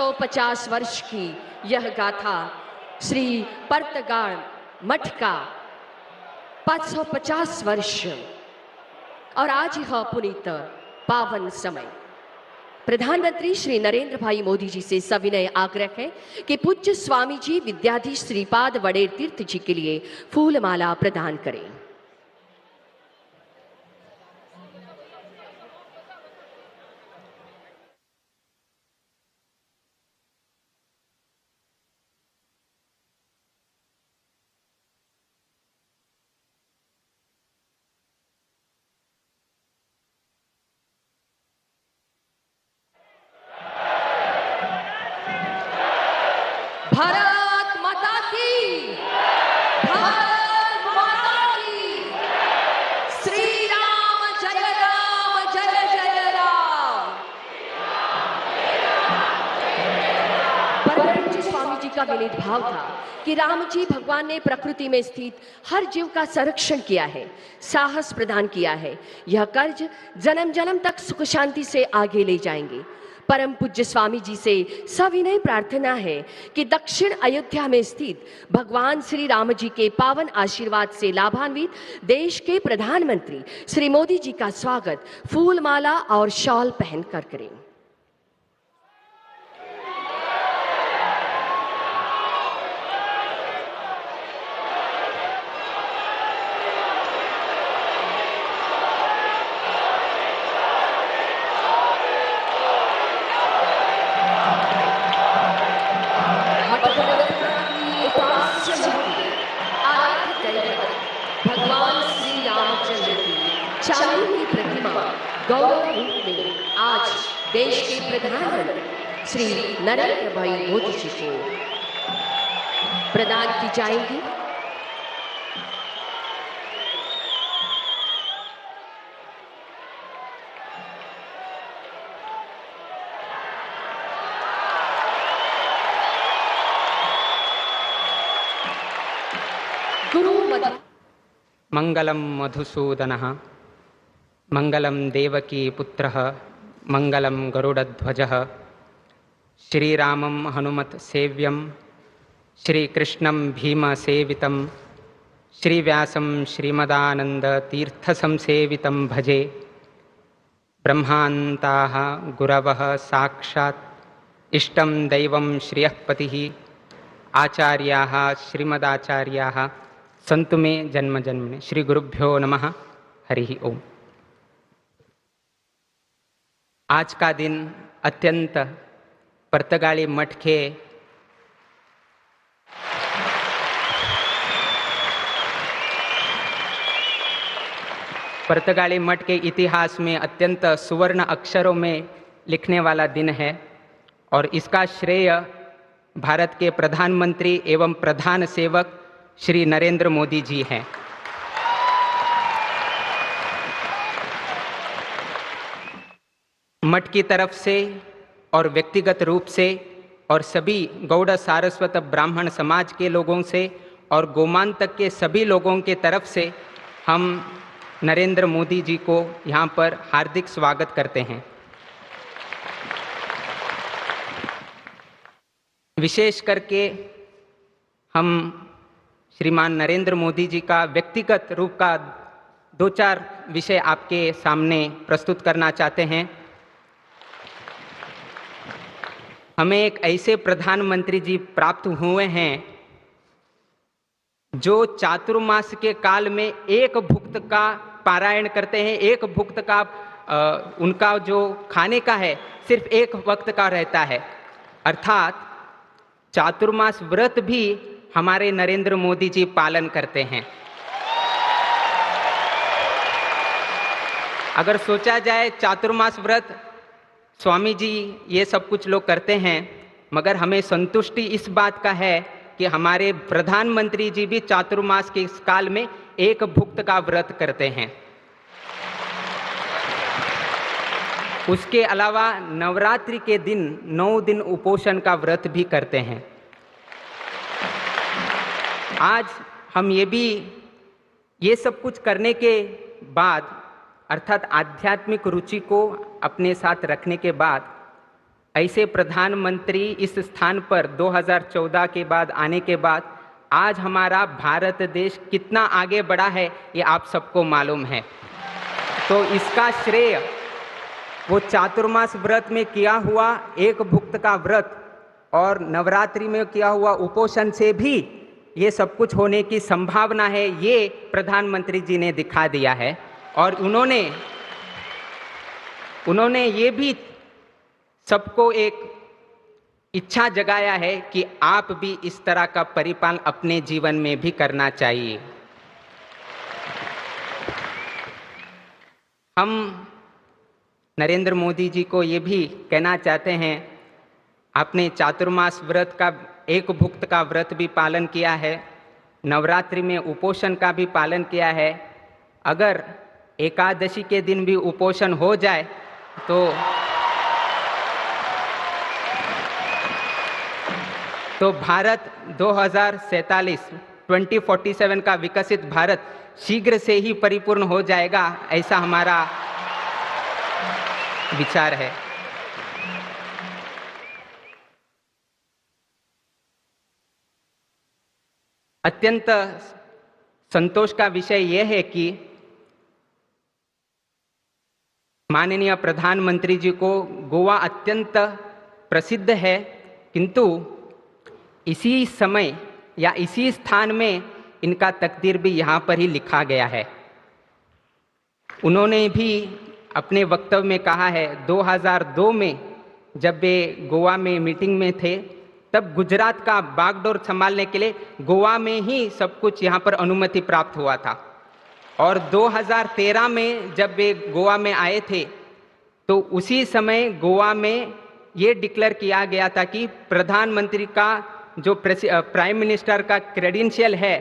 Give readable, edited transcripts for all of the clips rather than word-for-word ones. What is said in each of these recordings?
550 वर्ष की यह गाथा श्री पर्तगाल मठ का 550 वर्ष और आज यह पुनीत पावन समय। प्रधानमंत्री श्री नरेंद्र भाई मोदी जी से सविनय आग्रह है कि पूज्य स्वामी जी विद्याधीश श्रीपाद वडेर तीर्थ जी के लिए फूलमाला प्रदान करें। भारत माता की, भारत माता की, श्री राम जय राम। परम पूज्य स्वामी जी का विनीत भाव था कि राम जी भगवान ने प्रकृति में स्थित हर जीव का संरक्षण किया है, साहस प्रदान किया है। यह कर्ज जन्म जन्म तक सुख शांति से आगे ले जाएंगे। परम पूज्य स्वामी जी से सविनय प्रार्थना है कि दक्षिण अयोध्या में स्थित भगवान श्री राम जी के पावन आशीर्वाद से लाभान्वित देश के प्रधानमंत्री श्री मोदी जी का स्वागत फूलमाला और शॉल पहनकर करें। भगवान श्री रामचंद्र की चांदी की प्रतिमा गौरव रूप में आज देश के प्रधानमंत्री श्री नरेंद्र भाई मोदी जी को प्रदान की जाएगी। गुरु मंगलम मधुसूदनः मंगलम देवकी पुत्रः मंगलम गरुडध्वजः श्रीरामं हनुमत सेव्यं श्रीकृष्णं भीमसेवितं श्रीव्यासं श्रीमदानंद तीर्थ संसेवितं भजे। ब्रह्मान्ताः गुरवः साक्षात् इष्टं दैवं श्रियःपतिः आचार्याः श्रीमदाचार्याः संतु में जन्म जन्मने। श्री गुरुभ्यो नमः। हरि ओम। आज का दिन अत्यंत पर्तगाली मठ के इतिहास में अत्यंत सुवर्ण अक्षरों में लिखने वाला दिन है और इसका श्रेय भारत के प्रधानमंत्री एवं प्रधान सेवक श्री नरेंद्र मोदी जी हैं। मठ की तरफ से और व्यक्तिगत रूप से और सभी गौड़ सारस्वत ब्राह्मण समाज के लोगों से और गोमांतक के सभी लोगों के तरफ से हम नरेंद्र मोदी जी को यहाँ पर हार्दिक स्वागत करते हैं। विशेष करके हम श्रीमान नरेंद्र मोदी जी का व्यक्तिगत रूप का 2-4 विषय आपके सामने प्रस्तुत करना चाहते हैं। हमें एक ऐसे प्रधानमंत्री जी प्राप्त हुए हैं जो चातुर्मास के काल में एक भुक्त का पारायण करते हैं। एक भुक्त का उनका जो खाने का है सिर्फ एक वक्त का रहता है, अर्थात चातुर्मास व्रत भी हमारे नरेंद्र मोदी जी पालन करते हैं। अगर सोचा जाए चातुर्मास व्रत स्वामी जी ये सब कुछ लोग करते हैं, मगर हमें संतुष्टि इस बात का है कि हमारे प्रधानमंत्री जी भी चातुर्मास के इस काल में एक भुक्त का व्रत करते हैं। उसके अलावा नवरात्रि के दिन 9 दिन उपोषण का व्रत भी करते हैं। आज हम ये सब कुछ करने के बाद, अर्थात आध्यात्मिक रुचि को अपने साथ रखने के बाद, ऐसे प्रधानमंत्री इस स्थान पर 2014 के बाद आने के बाद आज हमारा भारत देश कितना आगे बढ़ा है ये आप सबको मालूम है। तो इसका श्रेय वो चातुर्मास व्रत में किया हुआ एक भुक्त का व्रत और नवरात्रि में किया हुआ उपोषण से भी ये सब कुछ होने की संभावना है, ये प्रधानमंत्री जी ने दिखा दिया है। और उन्होंने ये भी सबको एक इच्छा जगाया है कि आप भी इस तरह का परिपालन अपने जीवन में भी करना चाहिए। हम नरेंद्र मोदी जी को ये भी कहना चाहते हैं, आपने चातुर्मास व्रत का एक भुक्त का व्रत भी पालन किया है, नवरात्रि में उपोषण का भी पालन किया है। अगर एकादशी के दिन भी उपोषण हो जाए तो भारत 2047 का विकसित भारत शीघ्र से ही परिपूर्ण हो जाएगा, ऐसा हमारा विचार है। अत्यंत संतोष का विषय यह है कि माननीय प्रधानमंत्री जी को गोवा अत्यंत प्रसिद्ध है, किंतु इसी समय या इसी स्थान में इनका तकदीर भी यहाँ पर ही लिखा गया है। उन्होंने भी अपने वक्तव्य में कहा है, 2002 में जब वे गोवा में मीटिंग में थे तब गुजरात का बागडोर संभालने के लिए गोवा में ही सब कुछ यहाँ पर अनुमति प्राप्त हुआ था। और 2013 में जब वे गोवा में आए थे तो उसी समय गोवा में ये डिक्लेयर किया गया था कि प्रधानमंत्री का जो प्राइम मिनिस्टर का क्रेडेंशियल है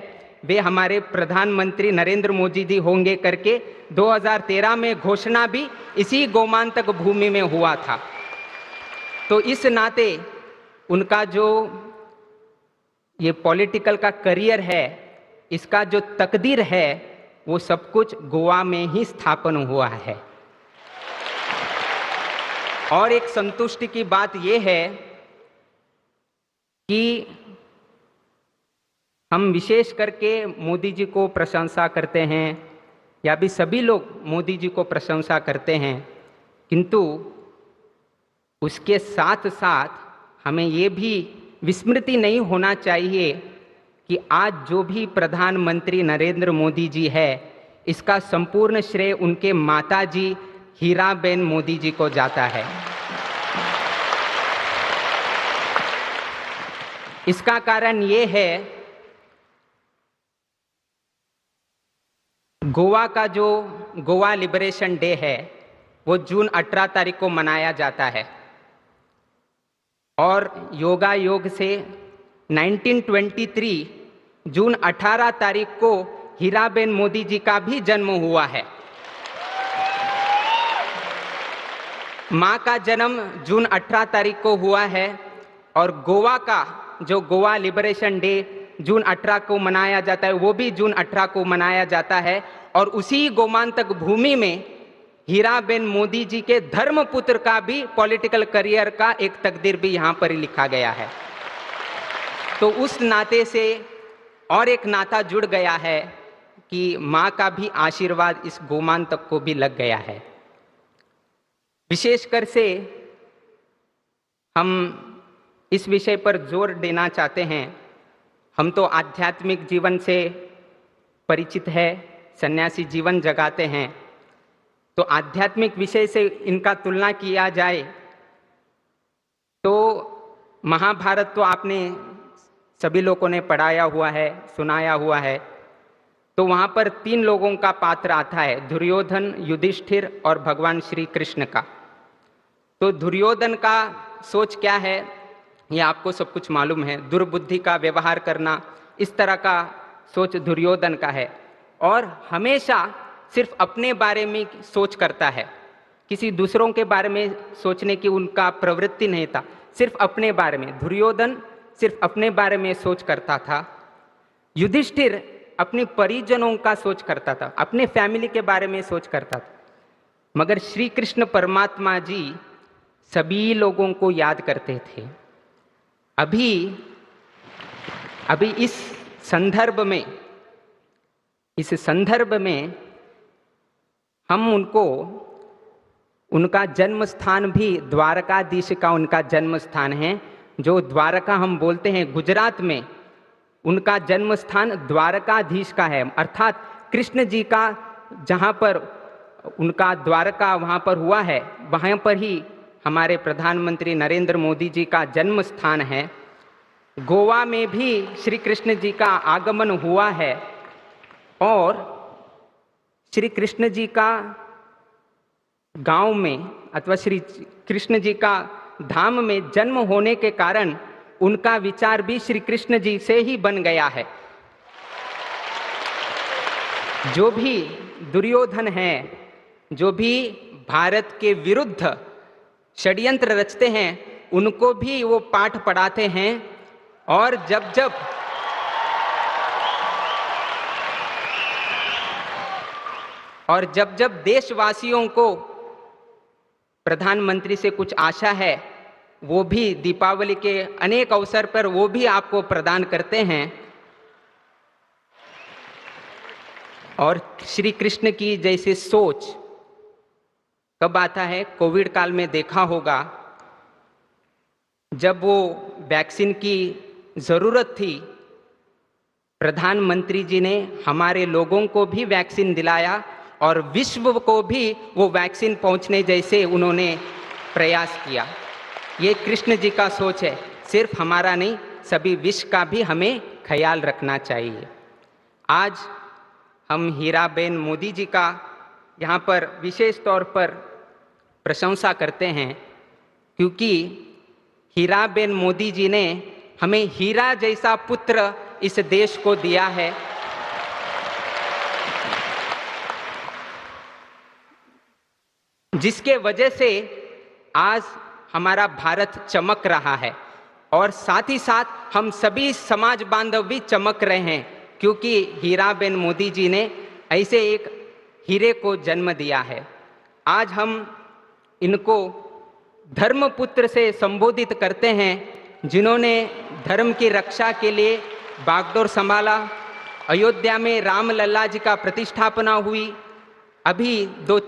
वे हमारे प्रधानमंत्री नरेंद्र मोदी जी होंगे करके 2013 में घोषणा भी इसी गोमांतक भूमि में हुआ था। तो इस नाते उनका जो ये पॉलिटिकल का करियर है, इसका जो तकदीर है, वो सब कुछ गोवा में ही स्थापन हुआ है। और एक संतुष्टि की बात यह है कि हम विशेष करके मोदी जी को प्रशंसा करते हैं, या भी सभी लोग मोदी जी को प्रशंसा करते हैं, किंतु उसके साथ साथ हमें ये भी विस्मृति नहीं होना चाहिए कि आज जो भी प्रधानमंत्री नरेंद्र मोदी जी है, इसका संपूर्ण श्रेय उनके माताजी हीराबेन मोदी जी को जाता है। इसका कारण ये है, गोवा का जो गोवा लिबरेशन डे है वो जून 18 तारीख को मनाया जाता है और योगा योग से 1923 जून 18 तारीख को हीराबेन मोदी जी का भी जन्म हुआ है। माँ का जन्म जून 18 तारीख को हुआ है और गोवा का जो गोवा लिबरेशन डे जून 18 को मनाया जाता है वो भी जून 18 को मनाया जाता है। और उसी गोमांतक भूमि में हीराबेन मोदी जी के धर्मपुत्र का भी पॉलिटिकल करियर का एक तकदीर भी यहाँ पर ही लिखा गया है। तो उस नाते से और एक नाता जुड़ गया है कि माँ का भी आशीर्वाद इस गोमांतक को भी लग गया है। विशेषकर से हम इस विषय पर जोर देना चाहते हैं, हम तो आध्यात्मिक जीवन से परिचित है, सन्यासी जीवन जगाते हैं, तो आध्यात्मिक विषय से इनका तुलना किया जाए तो महाभारत तो आपने सभी लोगों ने पढ़ाया हुआ है, सुनाया हुआ है। तो वहाँ पर 3 लोगों का पात्र आता है, दुर्योधन, युधिष्ठिर और भगवान श्री कृष्ण का। तो दुर्योधन का सोच क्या है ये आपको सब कुछ मालूम है, दुर्बुद्धि का व्यवहार करना, इस तरह का सोच दुर्योधन का है और हमेशा सिर्फ अपने बारे में सोच करता है, किसी दूसरों के बारे में सोचने की उनका प्रवृत्ति नहीं था, सिर्फ अपने बारे में। दुर्योधन सिर्फ अपने बारे में सोच करता था। युधिष्ठिर अपने परिजनों का सोच करता था, अपने फैमिली के बारे में सोच करता था। मगर श्री कृष्ण परमात्मा जी सभी लोगों को याद करते थे। अभी इस संदर्भ में हम उनका जन्म स्थान भी द्वारकाधीश का उनका जन्म स्थान है। जो द्वारका हम बोलते हैं गुजरात में, उनका जन्म स्थान द्वारकाधीश का है। अर्थात कृष्ण जी का जहाँ पर उनका द्वारका वहाँ पर हुआ है, वहाँ पर ही हमारे प्रधानमंत्री नरेंद्र मोदी जी का जन्म स्थान है। गोवा में भी श्री कृष्ण जी का आगमन हुआ है और श्री कृष्ण जी का गांव में अथवा श्री कृष्ण जी का धाम में जन्म होने के कारण उनका विचार भी श्री कृष्ण जी से ही बन गया है। जो भी दुर्योधन है, जो भी भारत के विरुद्ध षड्यंत्र रचते हैं, उनको भी वो पाठ पढ़ाते हैं। और जब जब देशवासियों को प्रधानमंत्री से कुछ आशा है, वो भी दीपावली के अनेक अवसर पर वो भी आपको प्रदान करते हैं। और श्री कृष्ण की जैसे सोच कब आता है? कोविड काल में देखा होगा, जब वो वैक्सीन की जरूरत थी, प्रधानमंत्री जी ने हमारे लोगों को भी वैक्सीन दिलाया और विश्व को भी वो वैक्सीन पहुंचने जैसे उन्होंने प्रयास किया। ये कृष्ण जी का सोच है। सिर्फ हमारा नहीं, सभी विश्व का भी हमें ख्याल रखना चाहिए। आज हम हीराबेन मोदी जी का यहाँ पर विशेष तौर पर प्रशंसा करते हैं, क्योंकि हीराबेन मोदी जी ने हमें हीरा जैसा पुत्र इस देश को दिया है। जिसके वजह से आज हमारा भारत चमक रहा है और साथ ही साथ हम सभी समाज बांधव भी चमक रहे हैं, क्योंकि हीराबेन मोदी जी ने ऐसे एक हीरे को जन्म दिया है। आज हम इनको धर्मपुत्र से संबोधित करते हैं, जिन्होंने धर्म की रक्षा के लिए बागडोर संभाला। अयोध्या में रामलला जी का प्रतिष्ठापना हुई। अभी दो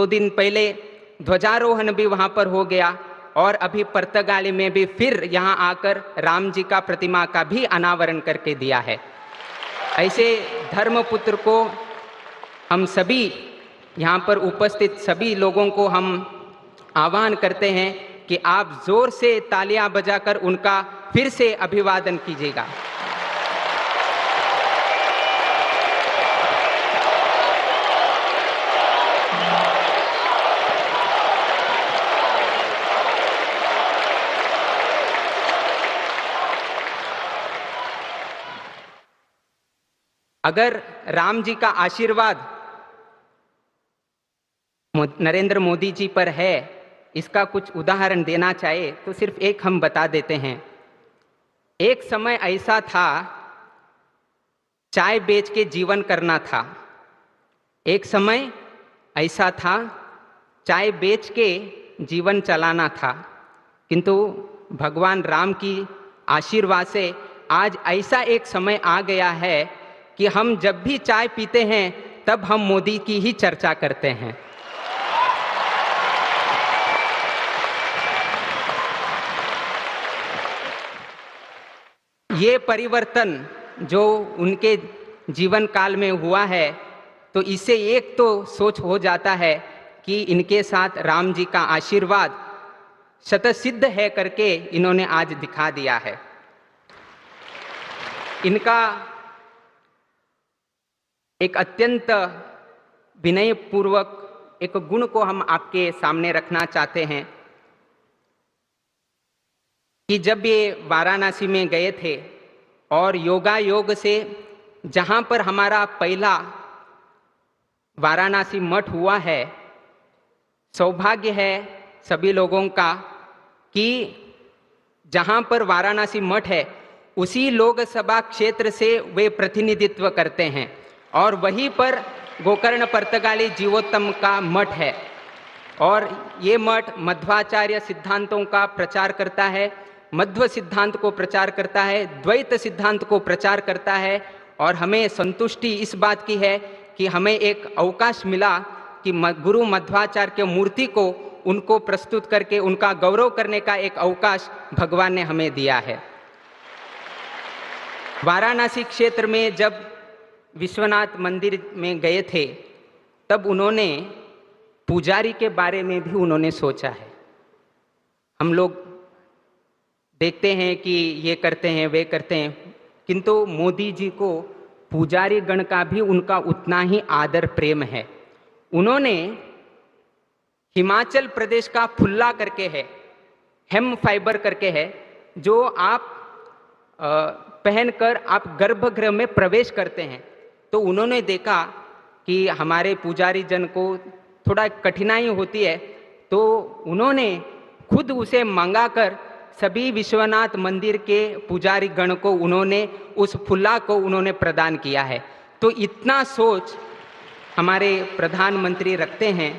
दिन पहले ध्वजारोहण भी वहाँ पर हो गया और अभी पुर्तगाली में भी फिर यहाँ आकर राम जी का प्रतिमा का भी अनावरण करके दिया है। ऐसे धर्मपुत्र को हम सभी यहाँ पर उपस्थित सभी लोगों को हम आह्वान करते हैं कि आप जोर से तालियां बजाकर उनका फिर से अभिवादन कीजिएगा। अगर राम जी का आशीर्वाद नरेंद्र मोदी जी पर है, इसका कुछ उदाहरण देना चाहे तो सिर्फ एक हम बता देते हैं। एक समय ऐसा था, चाय बेच के जीवन करना था। एक समय ऐसा था, चाय बेच के जीवन चलाना था, किंतु भगवान राम की आशीर्वाद से आज ऐसा एक समय आ गया है कि हम जब भी चाय पीते हैं तब हम मोदी की ही चर्चा करते हैं। ये परिवर्तन जो उनके जीवन काल में हुआ है, तो इससे एक तो सोच हो जाता है कि इनके साथ राम जी का आशीर्वाद शतसिद्ध है करके इन्होंने आज दिखा दिया है। इनका एक अत्यंत विनयपूर्वक एक गुण को हम आपके सामने रखना चाहते हैं कि जब ये वाराणसी में गए थे और योगा योग से जहाँ पर हमारा पहला वाराणसी मठ हुआ है, सौभाग्य है सभी लोगों का कि जहाँ पर वाराणसी मठ है उसी लोकसभा क्षेत्र से वे प्रतिनिधित्व करते हैं और वहीं पर गोकर्ण पुर्तगाली जीवोत्तम का मठ है। और ये मठ मध्वाचार्य सिद्धांतों का प्रचार करता है, मध्व सिद्धांत को प्रचार करता है, द्वैत सिद्धांत को प्रचार करता है। और हमें संतुष्टि इस बात की है कि हमें एक अवकाश मिला कि गुरु मध्वाचार्य के मूर्ति को उनको प्रस्तुत करके उनका गौरव करने का एक अवकाश भगवान ने हमें दिया है। वाराणसी क्षेत्र में जब विश्वनाथ मंदिर में गए थे तब उन्होंने पुजारी के बारे में भी उन्होंने सोचा है। हम लोग देखते हैं कि ये करते हैं वे करते हैं, किंतु मोदी जी को पुजारी गण का भी उनका उतना ही आदर प्रेम है। उन्होंने हिमाचल प्रदेश का फुल्ला करके है, हेम फाइबर करके है, जो आप पहनकर आप गर्भगृह में प्रवेश करते हैं। तो उन्होंने देखा कि हमारे पुजारी जन को थोड़ा कठिनाई होती है, तो उन्होंने खुद उसे मंगाकर सभी विश्वनाथ मंदिर के पुजारी गण को उन्होंने उस फुल्ला को उन्होंने प्रदान किया है। तो इतना सोच हमारे प्रधानमंत्री रखते हैं।